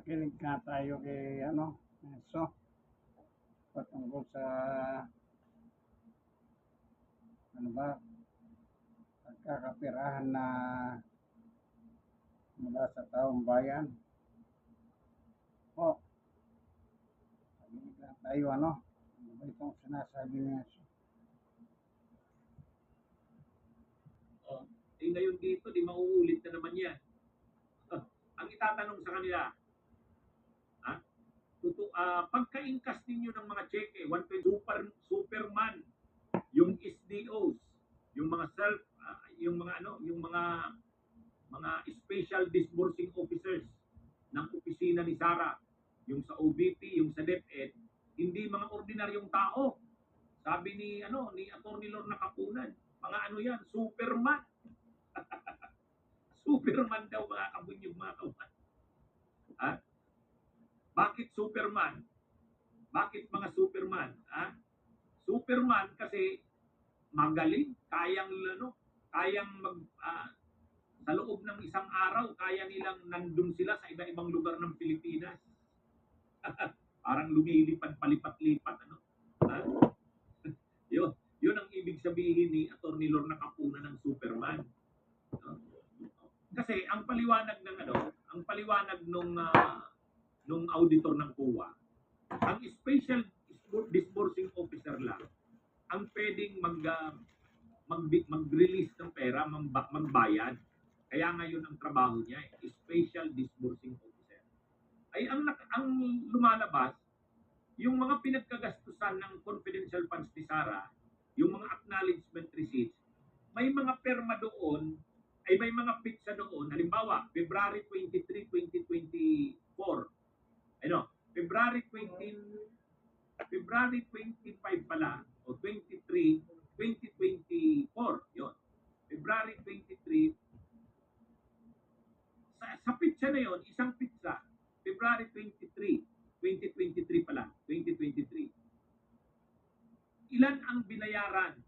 makinig nga tayo kay Enzo patungkol sa ano ba, pagkakapirahan na mula sa taong bayan. O, makinig nga tayo ano ba itong sinasabi ni Enzo? Ngayon dito, di mauulit na naman yan. Ang itatanong sa kanila, pagka-incast ninyo ng mga cheque, 120 Superman, yung SDOs, yung mga yung mga special disbursing officers ng opisina ni Sara, yung sa OBP, yung sa DepEd, hindi mga ordinaryong tao. Sabi ni Atty. Lorna Kapunan, mga yan, Superman. Superman daw mga kabunyog mga kawan. Bakit Superman? Bakit mga Superman? Superman kasi magaling, kayang sa loob ng isang araw, kaya nilang nandun sila sa iba-ibang lugar ng Pilipinas. Parang lumilipad, palipat-lipat, Yun ang ibig sabihin ni Atty. Lorna Kapunan ng Superman. Kasi ang paliwanag nung auditor ng COA, ang special disbursing officer lang ang pwedeng mag-release ng pera, magbayad. Kaya ngayon ang trabaho niya, special disbursing officer. Ay ang lumalabas, yung mga pinagkagastusan ng confidential funds ni Sara, yung mga acknowledgement receipts, may mga perma doon, ay may mga pizza doon. Halimbawa, February 23, 2024. February 25 pala, o 23, 2024. Yun. February 23. Sa pizza na yon, isang pizza. February 23, 2023 pala, 2023. Ilan ang binayaran?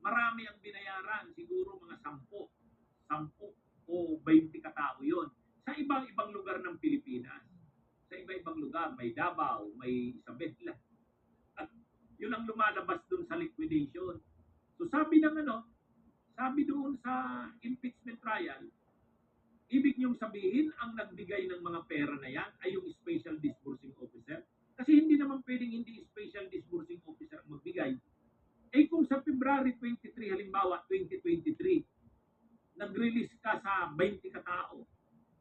Marami ang binayaran, siguro mga 10 o 20 katao yon. Sa ibang lugar ng Pilipinas. Sa iba-ibang lugar, may Davao, may Isabela. At yun ang lumalabas dun sa liquidation. So sabi doon sa impeachment trial, ibig niyong sabihin ang nagbigay ng mga pera na yan ay yung special disbursing officer? Kasi hindi naman pwedeng hindi special disbursing officer magbigay. Kung sa February 23, halimbawa 2023, nag-release ka sa 20 katao,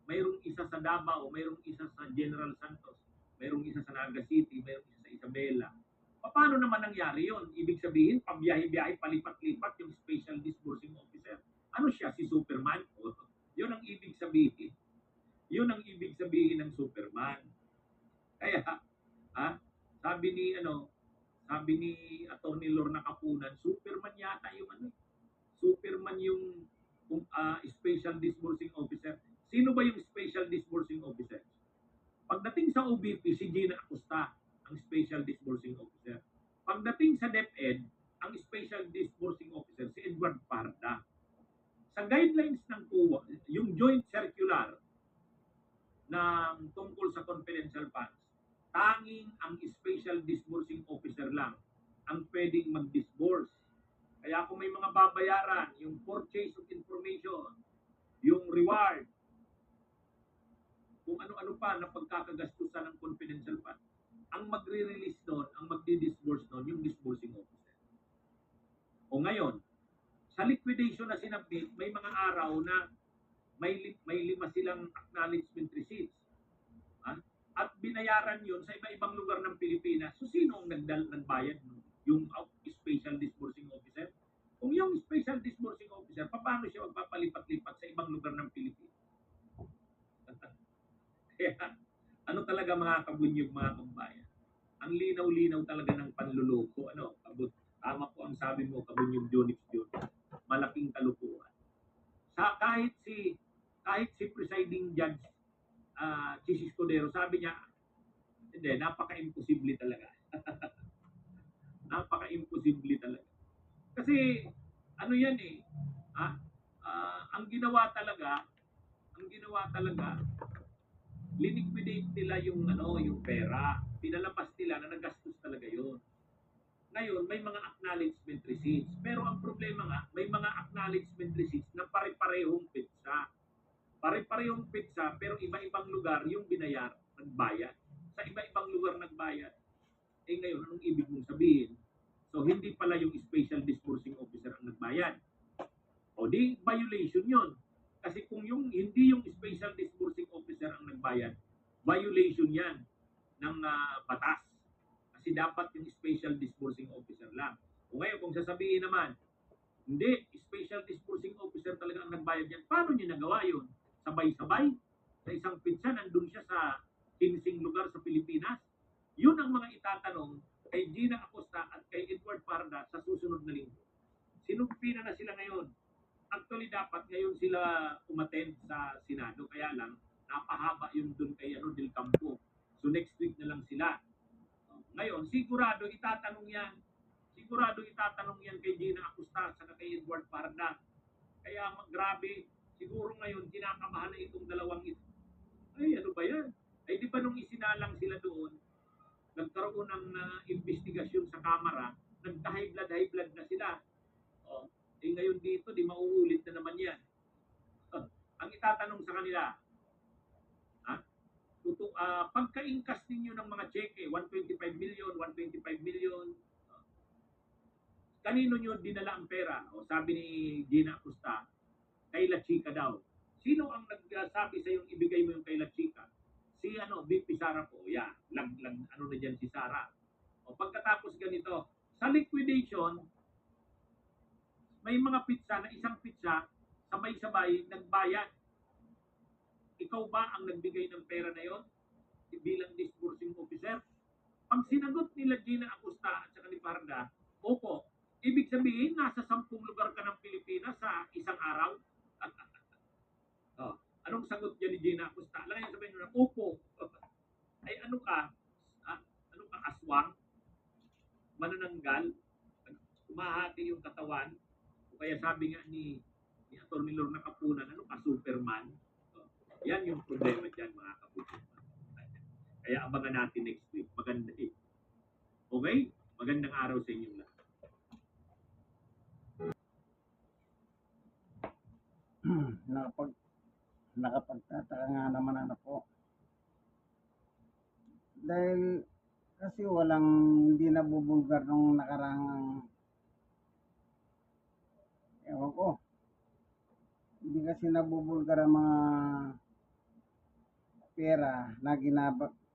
mayroong isa sa Davao, mayroong isa sa General Santos, mayroong isa sa Naga City, mayroong isa sa Isabela. Paano naman nangyari yon? Ibig sabihin, pabiyahe-biyahe, palipat-lipat yung special disbursing officer. Ano siya? Si Superman? Yun ang ibig sabihin. Yun ang ibig sabihin ng Superman. Kaya, sabi ni Atty. Lorna Kapunan, Superman yata yung Superman yung special disbursing officer. Sino ba yung special disbursing officer? Pagdating sa OBP, si Gina Acosta, ang special disbursing officer. Pagdating sa DepEd, ang special disbursing officer, si Edward Parda. Sa guidelines ng COA, yung joint circular ng tungkol sa confidential funds, tanging ang special disbursing officer lang ang pwedeng mag-disburse. Kaya kung may mga babayaran, yung purchase of information, yung reward, kung ano-ano pa na pagkakagastusan ng confidential fund, ang magre-release doon, ang magdi-disburse doon, yung disbursing officer. O ngayon, sa liquidation na sinabit, may mga araw na may 5 silang acknowledgement receipts. At binayaran yun sa iba-ibang lugar ng Pilipinas. So, sino ang nagbayad? Yung special disbursing officer? Kung yung special disbursing officer, paano siya magpapalipat-lipat sa ibang lugar ng Pilipinas? Kaya, talaga mga kabunyog, mga kabayan? Ang linaw-linaw talaga ng panluloko. Tama po ang sabi mo, kabunyog Jonix Jun. Malaking kalukuhan. Kahit si presiding judge, Chis Escudero, sabi niya, hindi, napaka-imposible talaga. Napaka-imposible talaga. Kasi, yan ang ginawa talaga, liniquidate nila yung yung pera. Pinalabas nila na nagastos talaga yun. Ngayon, may mga acknowledgement receipts. Pero ang problema nga, may mga acknowledgement receipts na pare-parehong petsa. Pare-parehong petsa, pero iba-ibang lugar yung binayar, nagbayad. Sa iba-ibang lugar nagbayad. Eh ngayon, anong ibig mong sabihin? So, hindi pala yung special disbursing officer ang nagbayad. O di, violation yun. Kasi kung hindi yung special disbursing officer ang nagbayad, violation yan ng batas. Kasi dapat yung special disbursing officer lang. O ngayon, kung sasabihin naman, hindi, special disbursing officer talaga ang nagbayad yan, paano niya nagawa yun? Sabay-sabay? Sa isang pitsa, nandun siya sa 15 lugar sa Pilipinas? Yun ang mga itatanong kay Gina Acosta at kay Edward Parda sa susunod na linggo. Sinumpina na sila ngayon. Actually, dapat ngayon sila umattend sa Senado. Kaya lang, napahaba yun dun kay Del Campo. So next week na lang sila. Ngayon, sigurado itatanong yan. Sigurado itatanong yan kay Gina Acosta at kay Edward Parda. Kaya grabe, siguro ngayon, kinakamahan na itong dalawang ito. Ay, ano ba yan? Ay, di ba nung isinalang sila doon, nagkaroon ng investigasyon sa kamera, nag-high blood na sila. Oh, eh ngayon dito, di mauulit na naman yan. Ang itatanong sa kanila, pagka-incas ninyo ng mga cheque, 125 million, 125 million, kanino nyo dinala ang pera? O sabi ni Gina Acosta, kay La Chica daw. Sino ang nagsabi sa yung ibigay mo yung kay La Chica? Si BP Sara po. Yeah, ano na dyan si Sara. O pagkatapos ganito, sa liquidation, may mga pizza na isang pizza, sabay-sabay nagbayad. Ikaw ba ang nagbigay ng pera na yon bilang disbursing officer? Pag sinagot nila Gina Acosta at saka ni Parda, opo, ibig sabihin nasa 10 lugar ka ng Pilipinas sa isang araw? Anong sagot niya ni Gina Acosta? Lang yung sabihin nyo na, opo. Ay ano ka? Ano ka, aswang? Manananggal? Umahati yung katawan? O kaya sabi nga ni Atty. Lorna Kapunan, ano ka, Superman? Yan yung problema dyan, mga kapuso. Kaya abangan natin next week. Maganda eh. Okay? Magandang araw sa inyong lahat. Nakapagtataka nga naman po. Dahil kasi hindi nabubulgar nung nakarang, ewan ko, hindi kasi nabubulgar ang mga pera na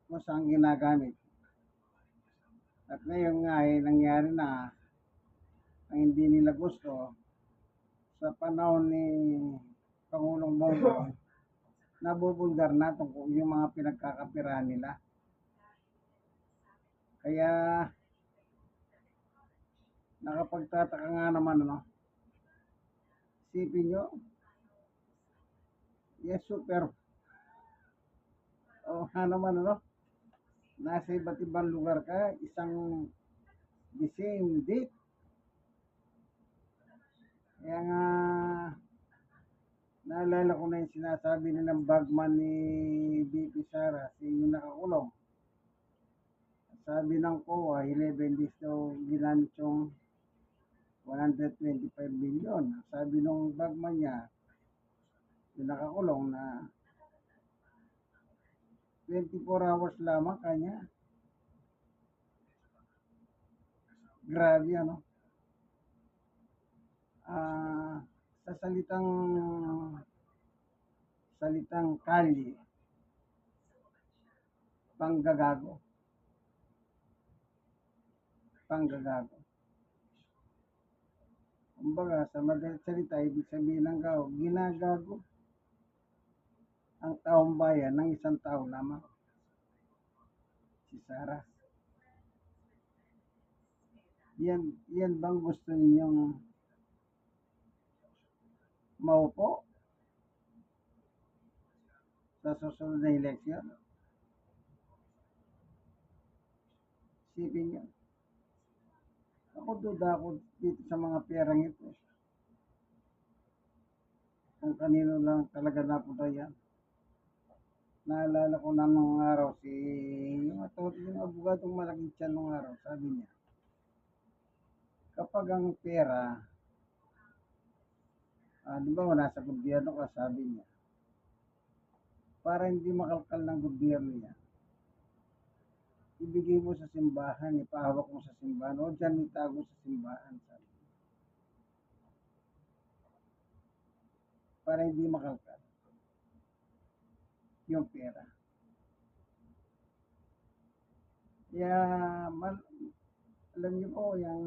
kung saan ginagamit. At ngayon nga nangyari na ang hindi nila gusto sa panahon ni Pangulong Bongbong, nabubulgar na tungkol yung mga pinagkakapirahan nila. Kaya nakapagtataka nga naman, isipin nyo, yes, super. O naman, nasa iba't ibang lugar ka, isang the same date. Kaya nga, naalala ko na yung sinasabi nilang bagman ni BP Sara, yung nakakulong. Sabi ng COA, 11 days daw ginamit yung 125 million. Sabi nung bagman niya, yung nakakulong na 24 hours lamang kanya. Grabe, sa salitang kalye, panggagago. Kumbaga, sa madaling salita, ibig sabihin ng ginagago ang taong bayan ng isang tao lamang, si Sara. Yan bang gusto ninyong maupo sa susunod na eleksyon? Isipin nyo. Ako duda ako dito sa mga perang ito. Kung kanino lang talaga napunta yan. naalala ko na nung araw yung abogadong malaking tiyan nung araw, sabi niya, kapag ang pera, di ba nasa gobyerno ka, sabi niya, para hindi makalkal ng gobyerno niya, ibigay mo sa simbahan, ipahawak mo sa simbahan, o dyan itago sa simbahan, sabi niya, para hindi makalkal yung pera. Kaya, alam niyo po, yung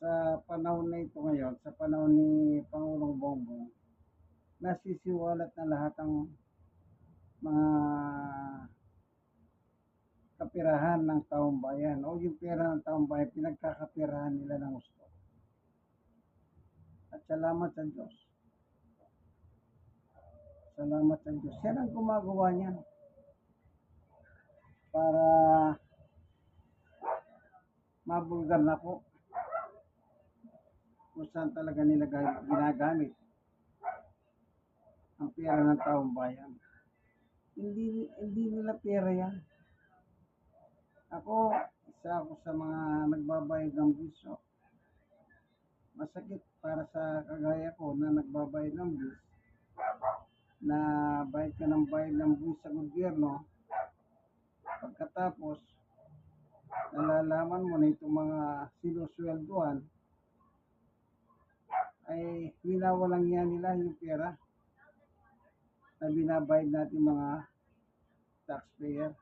sa panahon na ito ngayon, sa panahon ni Pangulong Bongbong, nasisiwalat na lahat ng mga kapirahan ng taong bayan o yung pera ng taong bayan, pinagkakapirahan nila ng gusto. At salamat sa Diyos. Salamat sa Diyos. Yan ang gumagawa niyan para mabulgar na po kung saan talaga nila ginagamit ang pera ng taong bayan. Hindi nila pera yan. Isa ako sa mga nagbabayad ng buwis. Masakit para sa kagaya ko na nagbabayad ng buwis, na bayad ka ng bayad ng buwis sa gobyerno, pagkatapos nalalaman mo na itong mga sinuswelduhan ay winawalang yan nila yung pera na binabayad natin mga taxpayer.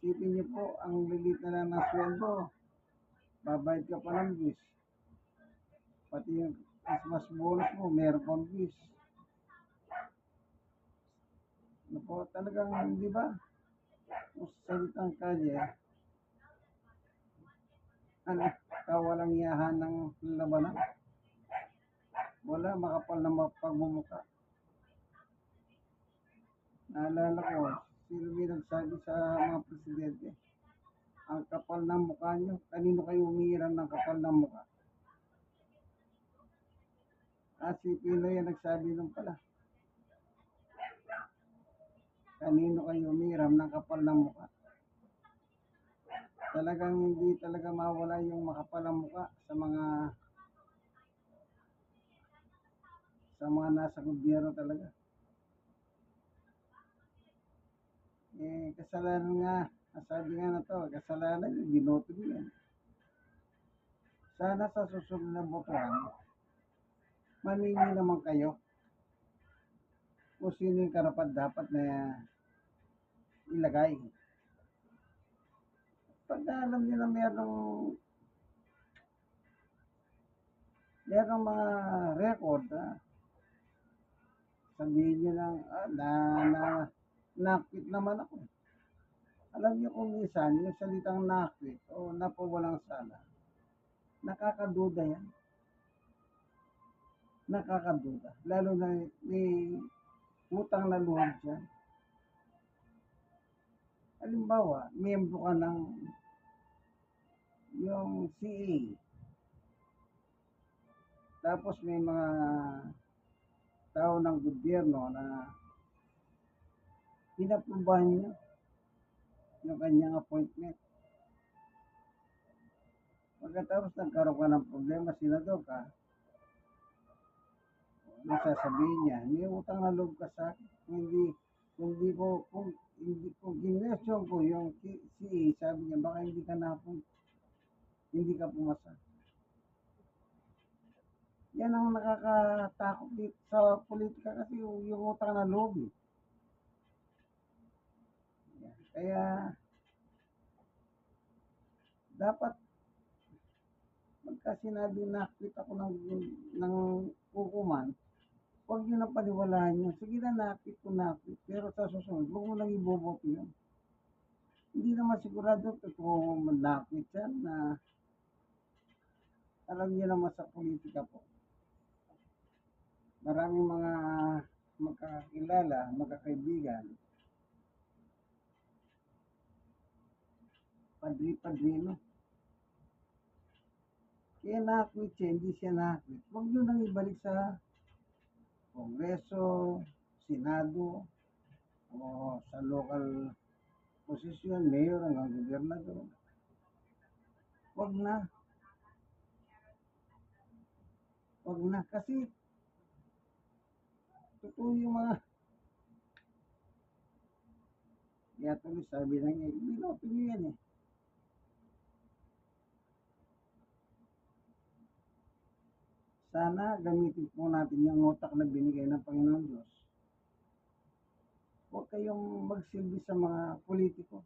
Isipin niyo po, ang lilit na lang ng sweldo, babayad ka pa ng buwis. Pati yung Christmas bonus mo, meron pang buwis. Ano po, talagang, di ba? Kung sa salitang kalye, kawalang yahan ng labanan. Wala, makapal na pagmumuka. Naalala ko, sino nagsabi sa mga presidente, ang kapal ng mukha nyo, kanino kayo umiiram ng kapal ng mukha? Si Pinoy ang nagsabi nung pala. Kanino kayo umiiram ng kapal ng mukha? Talagang hindi talaga mawala yung makapal ng mukha sa mga nasa gobyerno talaga. Kasalanan nga, sabi nga na to, kasalanan yung binoto niyan. Sana sa susunod na botohan, mamili naman kayo kung sino yung karapat dapat na ilagay. Pag alam nyo na merong mga record, sabihin nyo lang, nakwit naman ako. Alam nyo kung minsan, yung salitang nakwit o napawalang sala, nakakaduda yan. Nakakaduda. Lalo na may utang na loob dyan. Halimbawa, miyembro ka ng yung CA. Tapos may mga tao ng gobyerno na pinaprubahan niya yung kanyang appointment. Pagkatapos nagkaroon ka ng problema, senador ka, ano sasabihin niya? May utang na loob ka sa akin. Kung ginwestiyon ko yung CA, sabi niya, baka hindi ka pumasa. Yan ang nakakatakot dito sa politika kasi yung utang na loob. Kaya, dapat pagka sinabing nakit ako ng hukuman, huwag nyo na paniwalaan yun. Sige na, nakit. Pero sa susunod, huwag mo lang iboboto yun. Hindi naman sigurado kung nakit yan na alam niyo naman sa politika po. Maraming mga magkakilala, magkakaibigan, padri-padrino. Kaya nakwit siya, hindi siya nakwit. Huwag nyo nang ibalik sa Kongreso, Senado, o sa local posisyon, mayor hanggang gobernador. Wag na, wag na. Kasi totoo yung mga, kaya tuloy sabi lang niya, binoto niyo yan eh. Sana gamitin po natin yung utak na binigay ng Panginoon Diyos. Huwag kayong magsilbi sa mga politiko.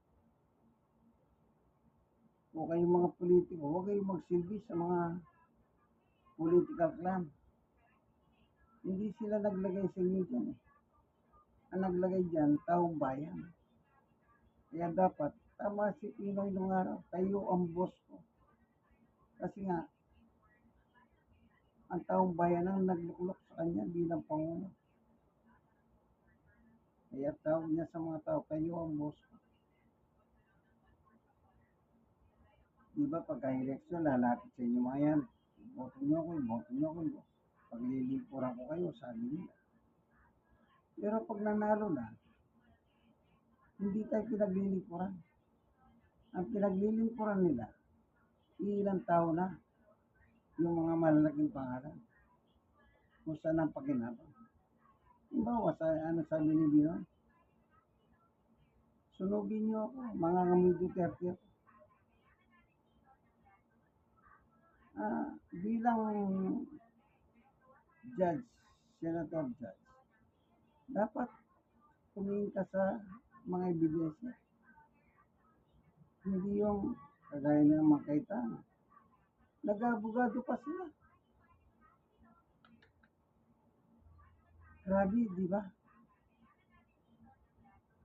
Huwag kayong mga politiko, huwag kayong magsilbi sa mga political clan. Hindi sila naglagay sa inyo dyan eh. Ang naglagay dyan, taong bayan. Kaya dapat, tama si Pinoy nung araw, kayo ang boss ko. Kasi nga, ang taong bayan ang nagluklok sa kanya bilang pangulo. Kaya tawag niya sa mga tao, kayo ang boss ko. Diba pagka-eleksyon, lalapit sa inyo mga yan. Boto niyo ako, boto niyo ako. Paglilingkuran ko kayo, sabi nila. Pero pag nanalo na, hindi tayo pinaglilingkuran. Ang pinaglilingkuran nila, ilang tao na yung mga malalaking pangalan kung saan ang pakinabang. Halimbawa, sabi ni Binoy, sunugin niyo ako, mga ngamoy Duterte ako. Bilang judge, senator judge, dapat tumingin ka sa mga ebidensya. Hindi yung kagaya ng mga Cayetano. Nag-abogado pa sila. Grabe, di ba?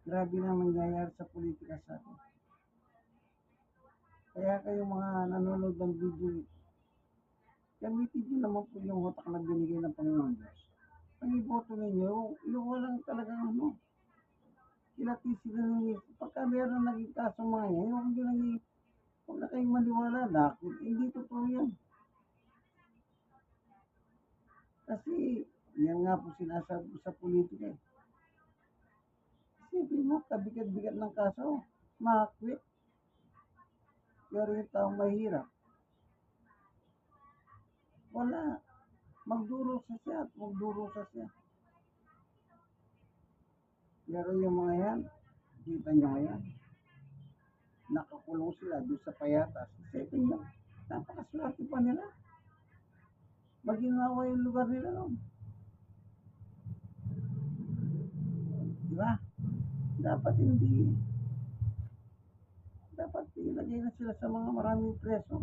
Grabe na mangyayari sa politika sa atin. Kaya kayong mga nanonood ng video nito, gamitin nyo naman po yung utak na binigay ng Panginoon Diyos. Ang iboto ninyo, yung walang talagang ano, kilatisin na ninyo. Pagka meron naging kaso mga yan, huwag na kayong maniwala na, hindi totoo yan. Kasi, yan nga po sinasabi ko sa politika eh. Isipin mo, kabigat-bigat ng kaso, makakwit. Pero yung taong mahirap, wala. Magdurusa siya at magdurusa siya. Pero yung mga yan, kita nyo ngayon, nakakulong sila doon sa payatas. Isipin nyo, napakaswerte pa nila. Maginawa yung lugar nila noon. Diba? Dapat hindi. Dapat ilagay na sila sa mga maraming preso.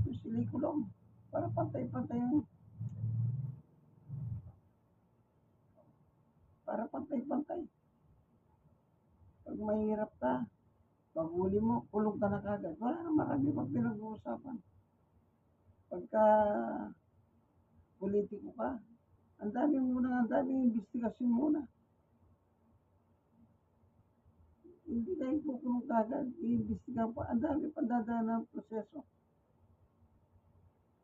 Yung sila kulong. Para pantay-pantay yung. Para pantay-pantay. Pag mahirap ka, pag huli mo, kulong ka na kagad. Wala na marami pag pinag-uusapan. Pagka politiko ka, ang daming investigasyon muna. Hindi na ipukulong kagad, i-investigan pa, ang dami pa dadaan ng proseso.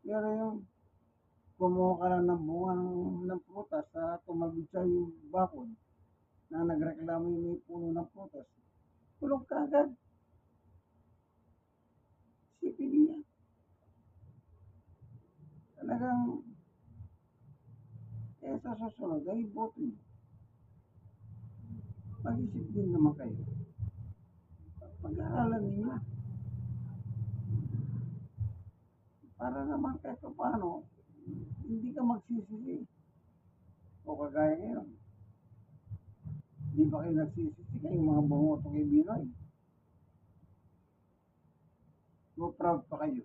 Pero yung kumuha ka lang ng bunga ng prutas sa tumagod sa yung bakod na nagreklamo yung may puno ng prutas, kulong kagad. Sipin niya. Talagang, sa susunod, ay iboto niyo. Mag-isip din naman kayo. Pag-aaralan ninyo. Para naman kahit paano, hindi ka magsisisi. O kagaya ngayon. Hindi ba kayo nagsisisi kayo mga bumoto kay Binoy? So proud pa kayo.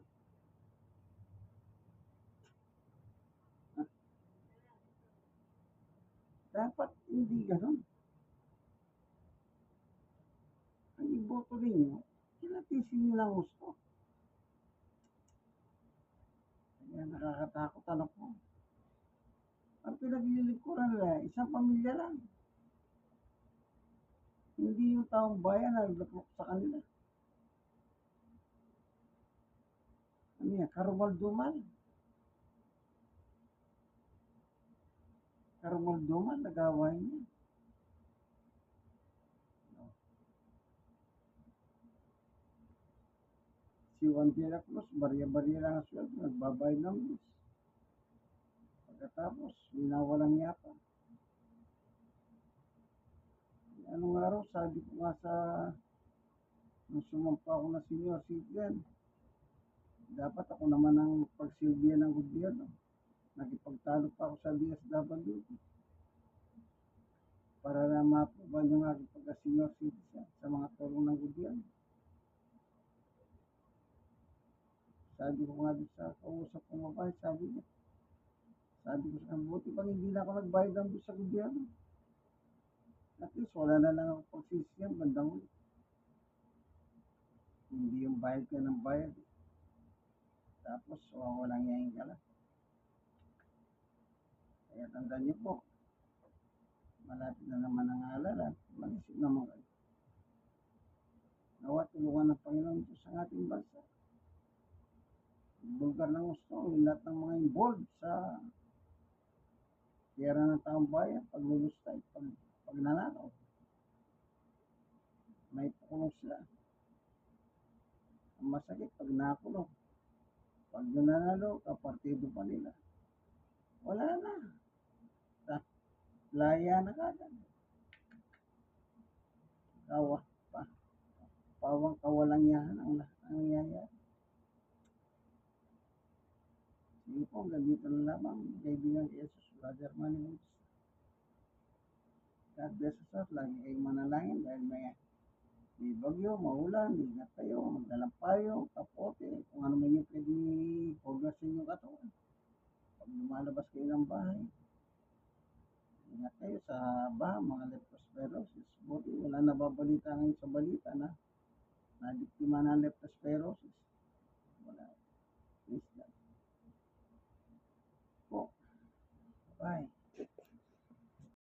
Dapat hindi ganun. Ang iboto ninyo, kinatisin nyo lang gusto. Kaya nakakatakot ano po. Ang pinaglilingkuran nila, isang pamilya lang. Hindi yung taong bayan na naglaplok sa kanila. Ano yan? Karumal-dumal. Karumal-dumal, nag-away niya. Si Juan de la Cruz, barya-barya lang ang sweldo, nagbabayad ng bills. Pagkatapos, winawalang niya pa. Anong araw, sabi ko nga sa, nung sumampa ako na senior citizen, dapat ako naman ang pagsilbihan ng gobyerno. Nakipagtalo pa ako sa DSWD para na mapuban yung aking pagka-senior citizen sa mga tulong ng gobyerno. Sabi ko nga doon sa kausap kong babae, sabi ko sa buti pang hindi na ako nagbayad ng bill sa gobyerno. At least wala na lang ako pagsisiyan bandang huli. Hindi yung bayad ka ng bayad. Tapos walang yayin ka lang. Kaya tandaan niyo po, malapit na naman ang halalan. Mag-isip naman kayo. Nawa tulungan ng Panginoon ito sa ating bansa. Bulgar ng gusto, yung lahat ng mga involved sa pera ng taong bayan, paglulustay, pagnanakaw. May pakulong sila. Ang masakit, pag nakulong. Pag nanalo, kapartido pa nila. Wala na. Laya na kagad. Kawa pa. Pawang kawalang yan ang nangyayari. Sige po, ganito na lamang. Kaibigan Jesus, Brother Manny Woods. God bless us all. Lagi kayong manalangin dahil may bagyo, maulan, ingat kayo, magdalang payo, kapote, kung ano man yung pwede hugas sa inyong katawan. Pag lumalabas kayo ng bahay, ingat kayo sa baha, mga leptospirosis. Buti, wala nababalita ngayon sa balita na biktima ng